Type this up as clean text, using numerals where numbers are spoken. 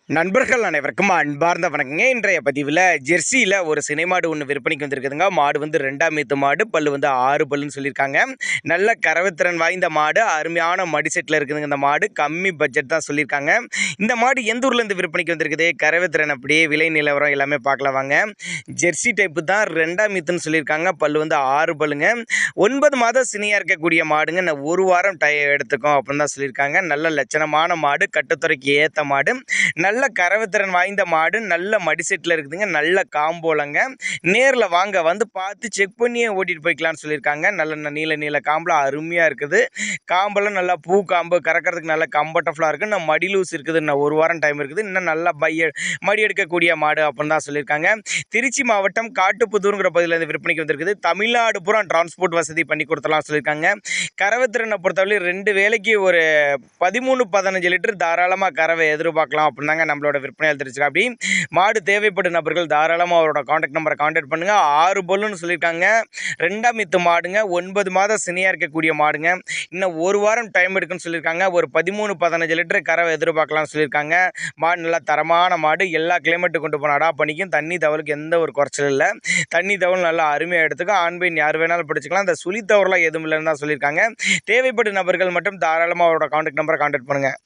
நண்பர்கள் அனைவருக்கும் அன்பார்ந்த வணக்கங்க. இன்றைய பதிவில் ஜெர்சியில் ஒரு சினை மாடு ஒன்று விற்பனைக்கு வந்திருக்குதுங்க. மாடு வந்து 2ஆம் ஈத்து மாடு, பல்லு வந்து 6 பல்லுன்னு சொல்லியிருக்காங்க. நல்ல கறவைத்திறன் வாய்ந்த மாடு, அருமையான மடி செட்டில் இருக்குதுங்க. இந்த மாடு கம்மி பட்ஜெட் தான் சொல்லியிருக்காங்க. இந்த மாடு எந்த ஊர்லேருந்து விற்பனைக்கு வந்திருக்குது, கறவைத்திறன் அப்படியே விலை நிலவரம் எல்லாமே பார்க்கலாம் வாங்க. ஜெர்சி டைப்பு தான், 2ஆம் ஈத்துன்னு சொல்லியிருக்காங்க. பல்லு வந்து 6 பல்லுங்க. 9 மாதம் சினியாக இருக்கக்கூடிய மாடுங்க. நான் ஒரு வாரம் எடுத்துக்கும் அப்படின்னு தான் சொல்லியிருக்காங்க. நல்ல லட்சணமான மாடு, கட்டுத்துறைக்கு ஏற்ற மாடு, நல்ல கறவைத்திறன் வாய்ந்த மாடு, நல்ல மடிசெட்டில் இருக்குதுங்க. நல்ல காம்போலங்க. நேரில் வாங்க, வந்து பார்த்து செக் பண்ணியே ஓட்டிகிட்டு போய்க்கலான்னு சொல்லியிருக்காங்க. நல்ல நீல காம்பில் அருமையாக இருக்குது. காம்பெல்லாம் நல்லா பூ காம்பு, கறக்கிறதுக்கு நல்லா கம்ஃபர்டபுளாக இருக்குது. இன்னும் மடி லூஸ் இருக்குது, இன்னும் ஒரு வாரம் டைம் இருக்குது. இன்னும் நல்லா மடி எடுக்கக்கூடிய மாடு அப்படின்னு தான் சொல்லியிருக்காங்க. திருச்சி மாவட்டம் காட்டுப்புதூருங்கிற பகுதியிலேருந்து விற்பனைக்கு வந்திருக்குது. தமிழ்நாடு பூரா டிரான்ஸ்போர்ட் வசதி பண்ணி கொடுத்தலாம் சொல்லியிருக்காங்க. கறவைத்திறனை பொறுத்தவரை 2 வேளைக்கு ஒரு 13-15 லிட்டர் தாராளமாக கறவை எதிர்பார்க்கலாம் அப்படின்னாங்க நம்மளோட விற்பனையாளர் தெரிஞ்சுக்கலாம். அப்படி மாடு தேவைப்படும் நபர்கள் தாராளமாக அவரோட காண்டாக்ட் நம்பரை காண்டாக்ட் பண்ணுங்கள். 6 பல்லுன்னு சொல்லியிருக்காங்க. 2ஆம் ஈத்து மாடுங்க. 9 மாதம் சினியாக இருக்கக்கூடிய மாடுங்க. இன்னும் ஒரு வாரம் டைம் எடுக்குன்னு சொல்லியிருக்காங்க. ஒரு 13-15 லிட்டர் கறவை எதிர்பார்க்கலாம்னு சொல்லியிருக்காங்க. மாடு நல்லா தரமான மாடு. எல்லா கிளைமேட்டு கொண்டு போன அடா பண்ணிக்கும். தண்ணி தவளுக்கு எந்த ஒரு குறைச்சல் இல்லை. தண்ணி தவள் நல்லா அருமையாக எடுத்துக்கும். ஆண் பெண் யார் வேணாலும் பிடிச்சிக்கலாம். அந்த சுழி தவறுலாம் எதுவும் இல்லைன்னு தான் சொல்லியிருக்காங்க. தேவைப்படும் நபர்கள் மட்டும் தாராளமாக அவரோட காண்டாக்ட் நம்பரை காண்டாக்ட் பண்ணுங்கள்.